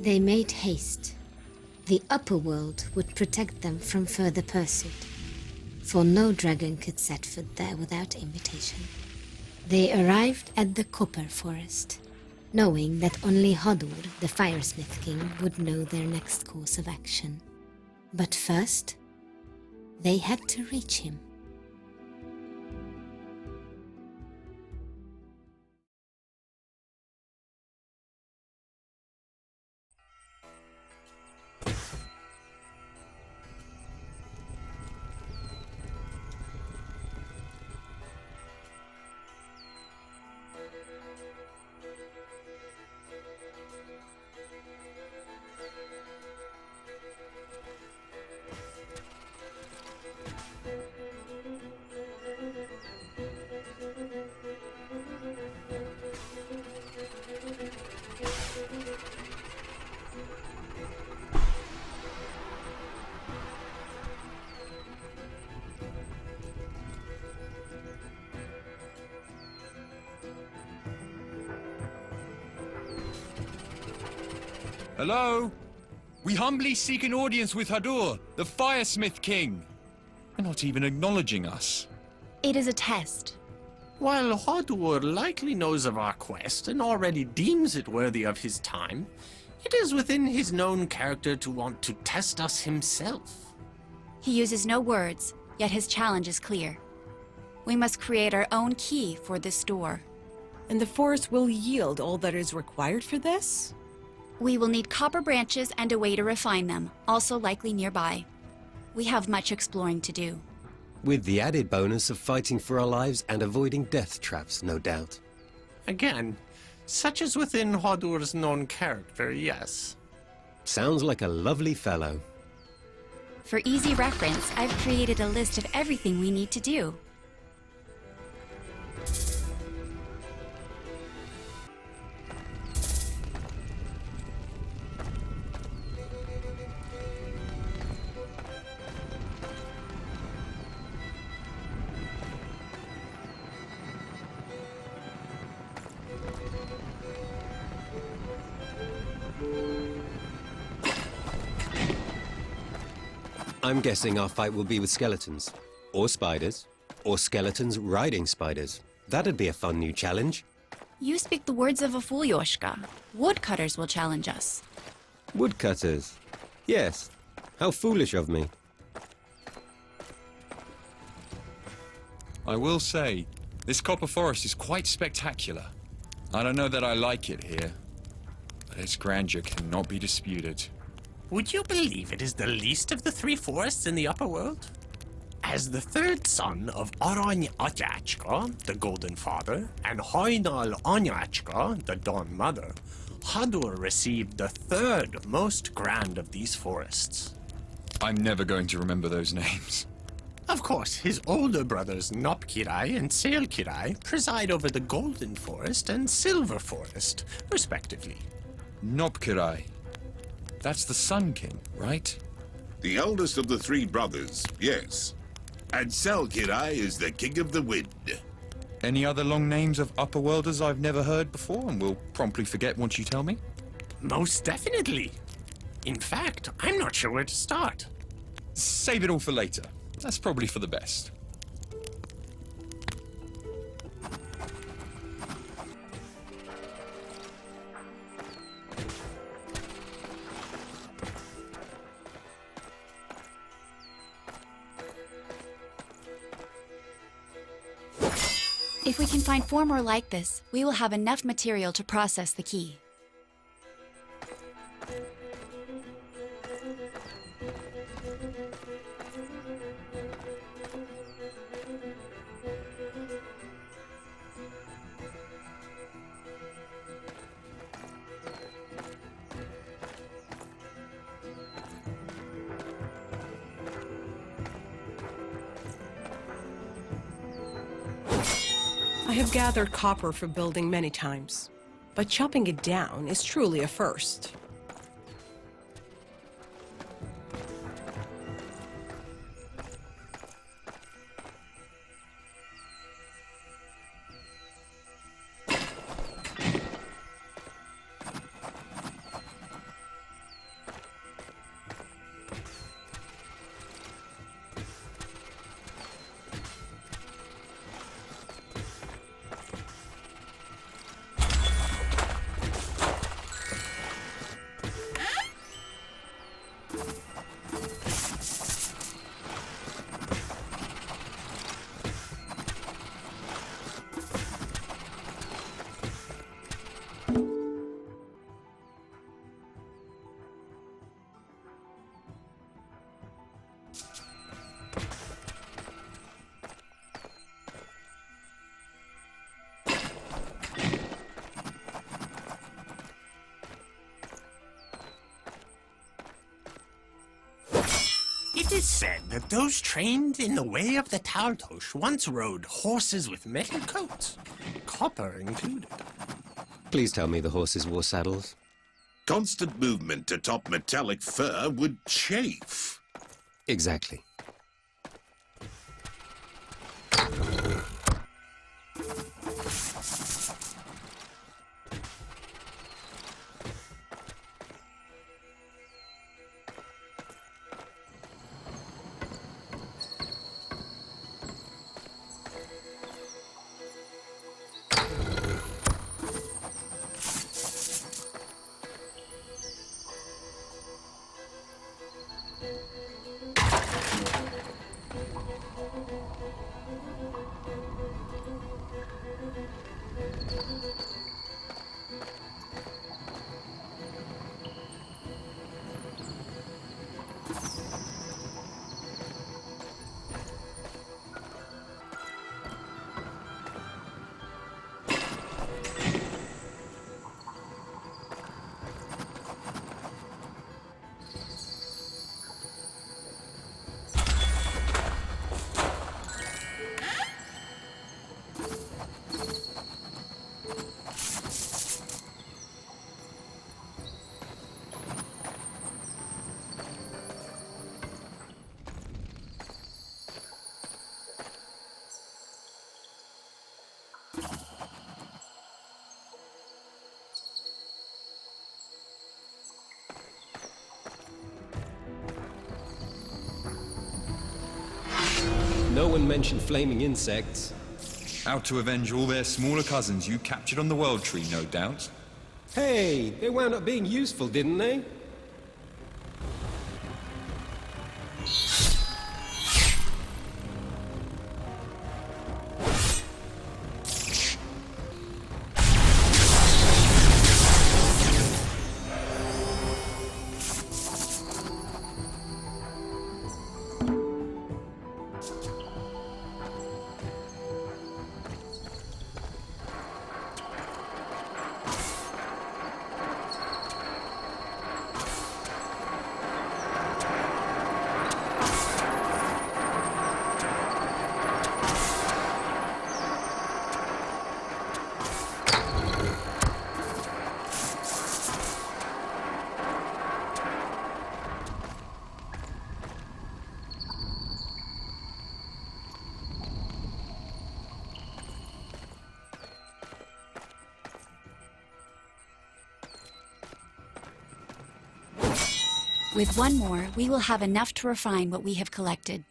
They made haste. The upper world would protect them from further pursuit, for no dragon could set foot there without invitation. They arrived at the copper forest, knowing that only Hodur, the Firesmith King, would know their next course of action. But first, they had to reach him. Hello? We humbly seek an audience with Hodur, the Firesmith King. They're not even acknowledging us. It is a test. While Hodur likely knows of our quest and already deems it worthy of his time, it is within his known character to want to test us himself. He uses no words, yet his challenge is clear. We must create our own key for this door. And the forest will yield all that is required for this? We will need copper branches and a way to refine them, also likely nearby. We have much exploring to do. With the added bonus of fighting for our lives and avoiding death traps, no doubt. Again, such is within Hodur's known character, yes. Sounds like a lovely fellow. For easy reference, I've created a list of everything we need to do. I'm guessing our fight will be with skeletons. Or spiders. Or skeletons riding spiders. That'd be a fun new challenge. You speak the words of a fool, Yoshka. Woodcutters will challenge us. Woodcutters? Yes. How foolish of me. I will say, this copper forest is quite spectacular. I don't know that I like it here, but its grandeur cannot be disputed. Would you believe it is the least of the three forests in the upper world? As the third son of Arany Atyachka, the Golden Father, and Hoinal Anyachka, the Dawn Mother, Hodur received the third most grand of these forests. I'm never going to remember those names. Of course, his older brothers Nopkirai and Sailkirai preside over the Golden Forest and Silver Forest, respectively. Nopkirai. That's the Sun King, right? The eldest of the three brothers, yes. And Selkirai is the King of the Wind. Any other long names of Upperworlders I've never heard before and will promptly forget once you tell me? Most definitely. In fact, I'm not sure where to start. Save it all for later. That's probably for the best. If we can find four more like this, we will have enough material to process the key. I have gathered copper for building many times, but chopping it down is truly a first. is said that those trained in the way of the Taltosh once rode horses with metal coats, copper included. Please tell me the horses wore saddles. Constant movement atop metallic fur would chafe. Exactly. No one mentioned flaming insects. Out to avenge all their smaller cousins you captured on the World Tree, no doubt. Hey, they wound up being useful, didn't they? With one more, we will have enough to refine what we have collected.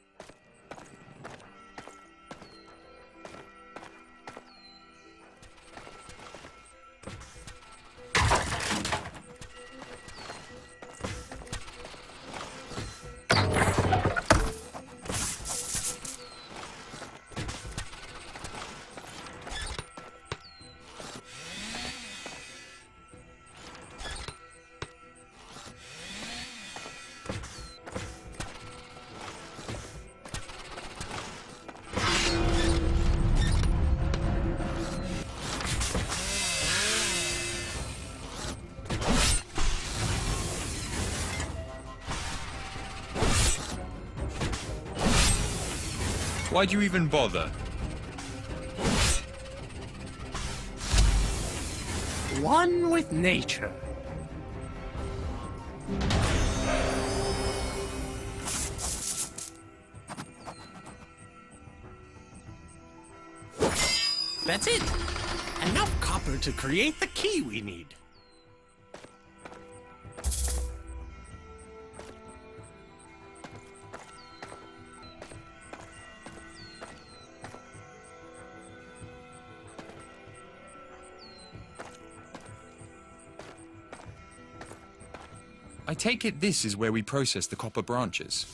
Why'd you even bother? One with nature. That's it. Enough copper to create the key we need. I take it this is where we process the copper branches.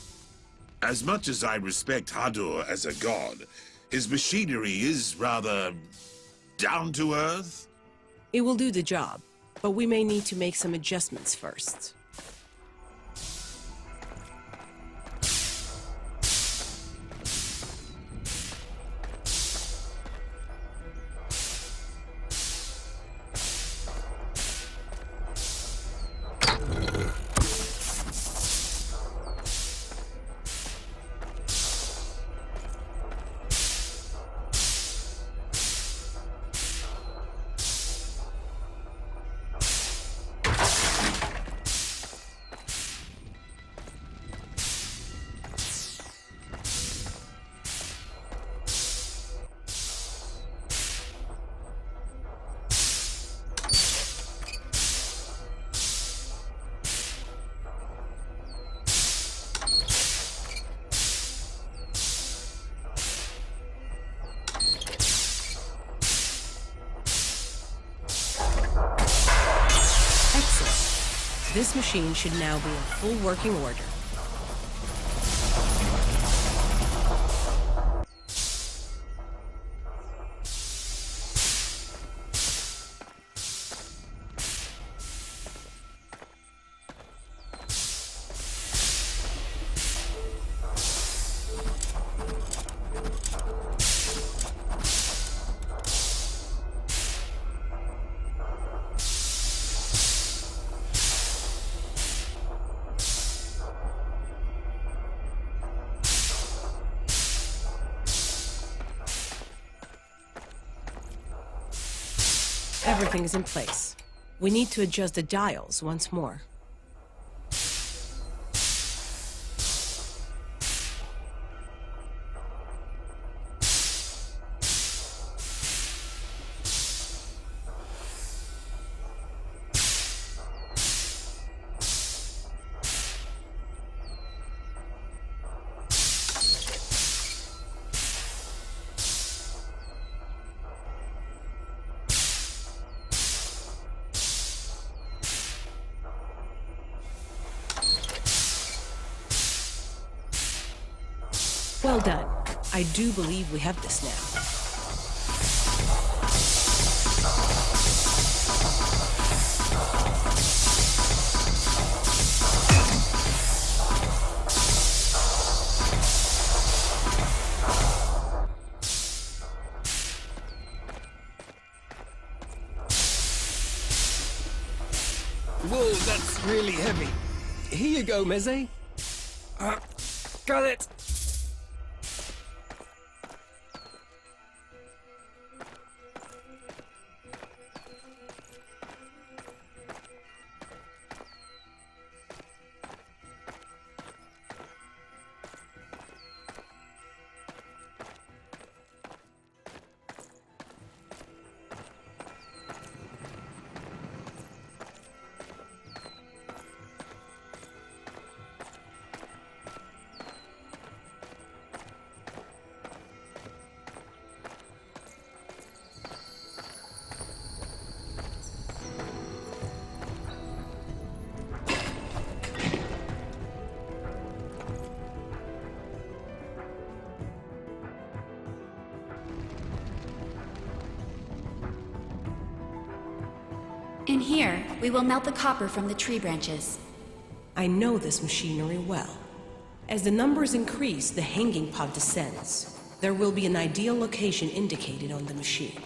As much as I respect Hadur as a god, his machinery is rather down to earth. It will do the job, but we may need to make some adjustments first. This machine should now be in full working order. Everything is in place. We need to adjust the dials once more. Well done. I do believe we have this now. Whoa, that's really heavy. Here you go, Meze. Got it! In here, we will melt the copper from the tree branches. I know this machinery well. As the numbers increase, the hanging pod descends. There will be an ideal location indicated on the machine.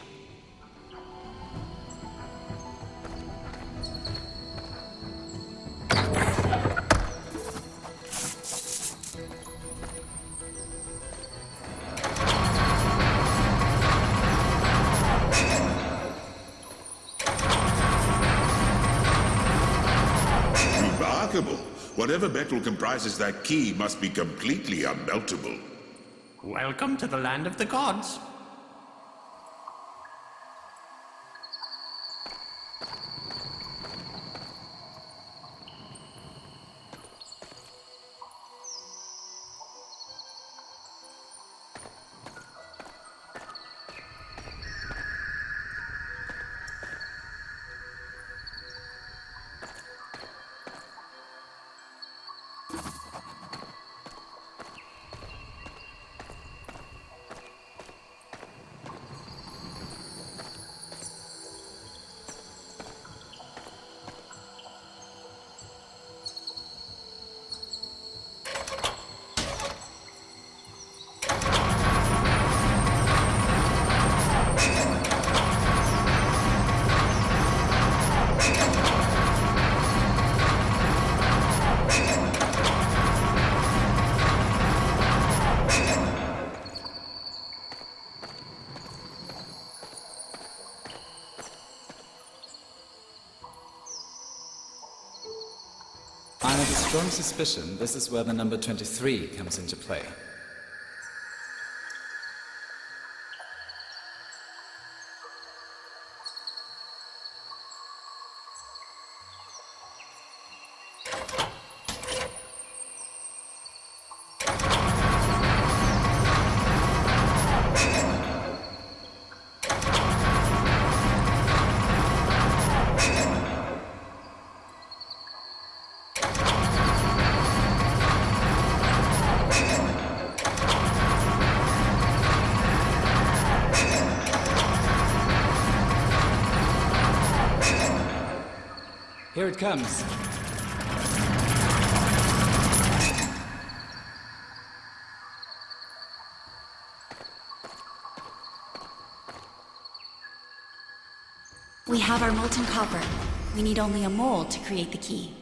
Remarkable. Whatever metal comprises that key must be completely unmeltable. Welcome to the land of the gods. I have a strong suspicion this is where the number 23 comes into play. Here it comes. We have our molten copper. We need only a mold to create the key.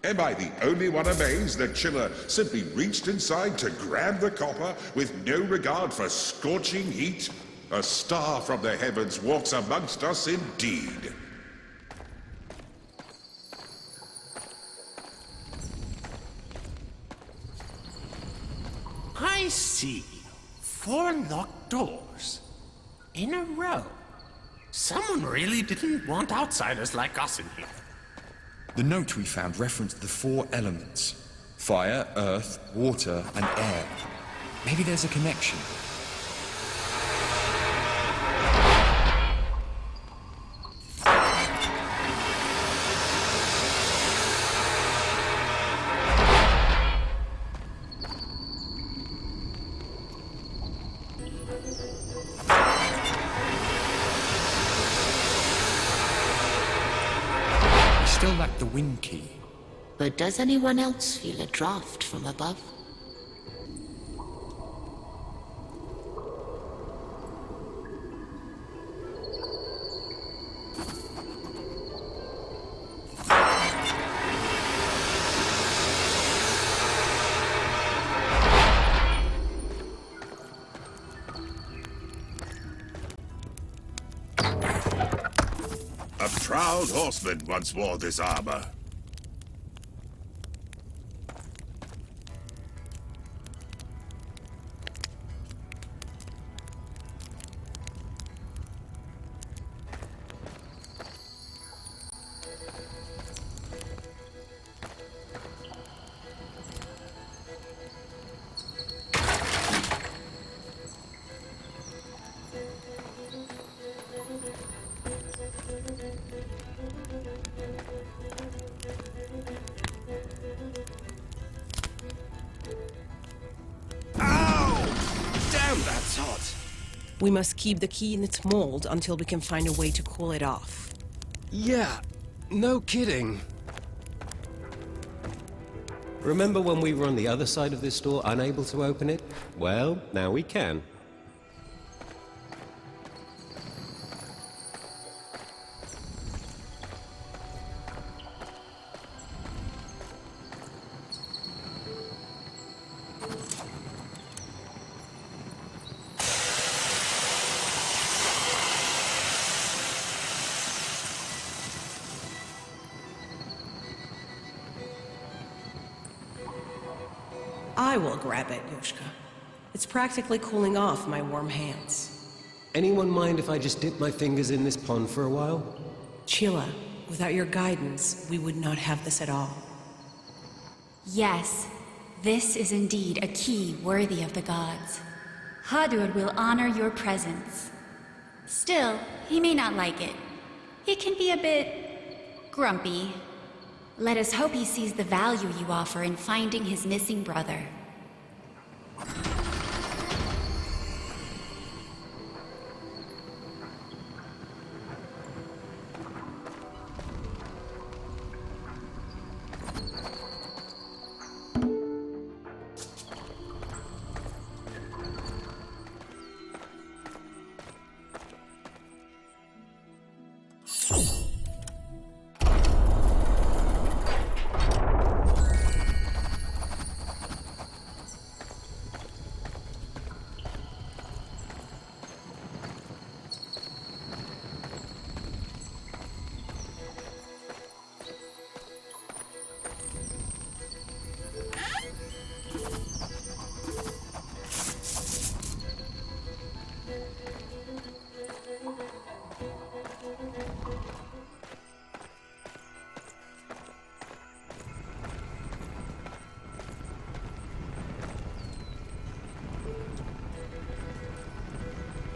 Am I the only one amazed that Chiller simply reached inside to grab the copper with no regard for scorching heat? A star from the heavens walks amongst us indeed. I see. 4 locked doors. In a row. Someone really didn't want outsiders like us in here. The note we found referenced the 4 elements. Fire, earth, water, and air. Maybe there's a connection. Still lack the wind key. But does anyone else feel a draft from above? A proud horseman once wore this armor. That's hot. We must keep the key in its mold until we can find a way to cool it off. Yeah, no kidding. Remember when we were on the other side of this door, unable to open it? Well, now we can. I will grab it, Yoshka. It's practically cooling off my warm hands. Anyone mind if I just dip my fingers in this pond for a while? Chilla, without your guidance, we would not have this at all. Yes, this is indeed a key worthy of the gods. Hadur will honor your presence. Still, he may not like it. He can be a bit grumpy. Let us hope he sees the value you offer in finding his missing brother.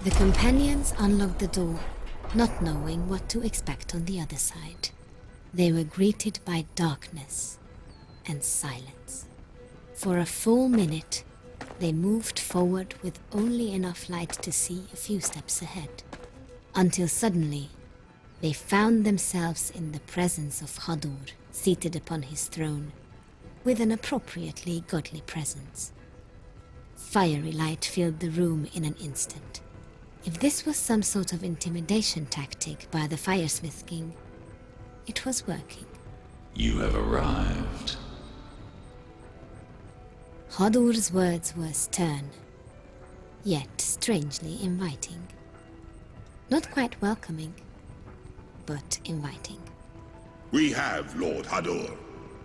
The companions unlocked the door, not knowing what to expect on the other side. They were greeted by darkness and silence. For a full minute, they moved forward with only enough light to see a few steps ahead, until suddenly, they found themselves in the presence of Hadur, seated upon his throne, with an appropriately godly presence. Fiery light filled the room in an instant. If this was some sort of intimidation tactic by the Firesmith King, it was working. You have arrived. Hadur's words were stern, yet strangely inviting. Not quite welcoming, but inviting. We have, Lord Hadur.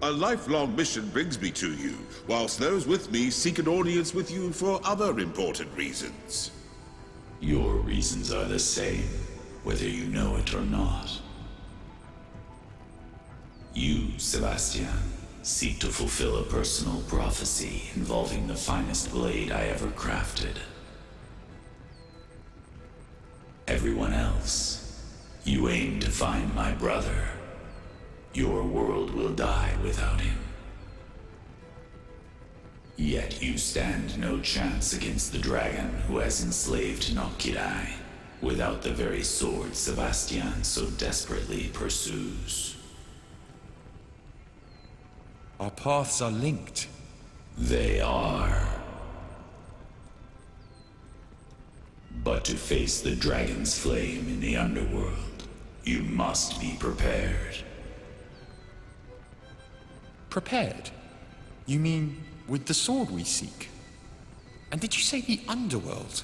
A lifelong mission brings me to you, whilst those with me seek an audience with you for other important reasons. Your reasons are the same, whether you know it or not. You, Sebastian, seek to fulfill a personal prophecy involving the finest blade I ever crafted. Everyone else, you aim to find my brother. Your world will die without him. Yet you stand no chance against the dragon who has enslaved Nokkirai, without the very sword Sebastian so desperately pursues. Our paths are linked. They are. But to face the dragon's flame in the underworld, you must be prepared. Prepared? You mean with the sword we seek? And did you say the underworld?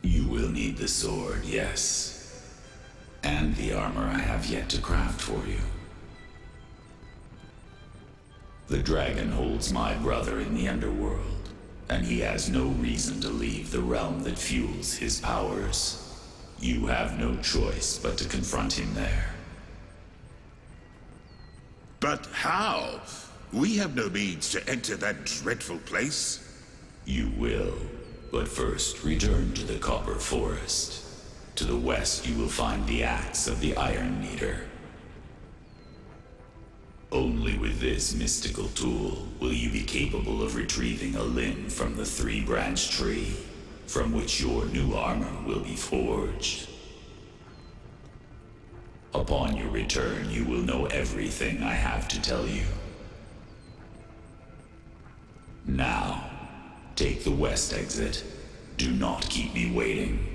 You will need the sword, yes. And the armor I have yet to craft for you. The dragon holds my brother in the underworld, and he has no reason to leave the realm that fuels his powers. You have no choice but to confront him there. But how? We have no means to enter that dreadful place. You will, but first return to the Copper Forest. To the west you will find the axe of the Iron Meter. Only with this mystical tool will you be capable of retrieving a limb from the three-branch tree, from which your new armor will be forged. Upon your return, you will know everything I have to tell you. Now, take the west exit. Do not keep me waiting.